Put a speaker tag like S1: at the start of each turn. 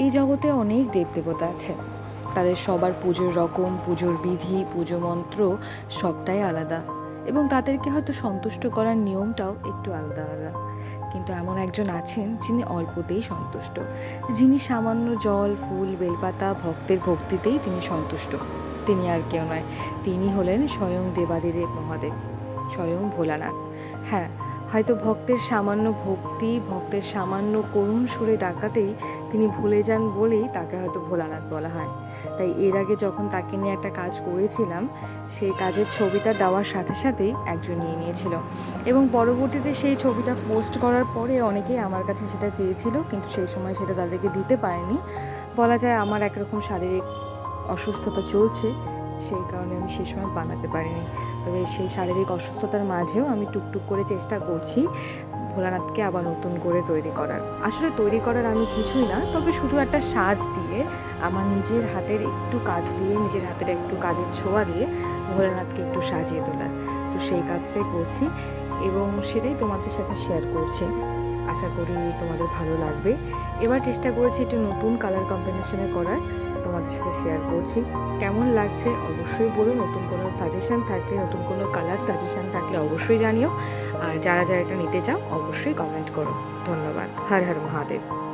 S1: এই জগতে অনেক দেবদেবতা আছে, তাদের সবার পুজোর রকম, পুজোর বিধি, পুজো মন্ত্র সবটাই আলাদা, এবং তাদেরকে হয়তো সন্তুষ্ট করার নিয়মটাও একটু আলাদা আলাদা। কিন্তু এমন একজন আছেন যিনি অল্পতেই সন্তুষ্ট, যিনি সামান্য জল, ফুল, বেলপাতা, ভক্তের ভক্তিতেই তিনি সন্তুষ্ট। তিনি আর কেউ নয়, তিনি হলেন স্বয়ং দেবাদিদেব মহাদেব, স্বয়ং ভোলানাথ। হ্যাঁ, হয়তো ভক্তের সামান্য ভক্তি, ভক্তের সামান্য করুণ সুরে ডাকাতেই তিনি ভুলে যান বলেই তাকে হয়তো ভোলানাথ বলা হয়। তাই এর আগে যখন তাকে নিয়ে একটা কাজ করেছিলাম, সেই কাজের ছবিটা দেওয়ার সাথে সাথেই একজন নিয়ে নিয়েছিল, এবং পরবর্তীতে সেই ছবিটা পোস্ট করার পরে অনেকেই আমার কাছে সেটা চেয়েছিল, কিন্তু সেই সময় সেটা তাদেরকে দিতে পারেনি। বলা যায় আমার একরকম শারীরিক অসুস্থতা চলছে, সেই কারণে আমি সেই সময় বানাতে পারিনি। তবে সেই শারীরিক অসুস্থতার মাঝেও আমি টুকটুক করে চেষ্টা করছি ভোলানাথকে আবার নতুন করে তৈরি করার। আসলে তৈরি করার আমি কিছুই না, তবে শুধু একটা সাজ দিয়ে, আমার নিজের হাতের একটু কাজ দিয়ে, নিজের হাতের একটু কাজের ছোঁয়া দিয়ে ভোলানাথকে একটু সাজিয়ে তোলার। তো সেই কাজটাই করছি এবং সেটাই তোমাদের সাথে শেয়ার করছি। আশা করি তোমাদের ভালো লাগবে। এবার চেষ্টা করেছি একটু নতুন কালার কম্বিনেশনে করার, তোমাদের সাথে শেয়ার করছি। কেমন লাগছে অবশ্যই বলো, নতুন কোনো সাজেশন থাকলে, নতুন কোনো কালার সাজেশন থাকলে অবশ্যই জানিও। আর যারা যারা এটা নিতে চাও অবশ্যই কমেন্ট করো। ধন্যবাদ। হর হর মহাদেব।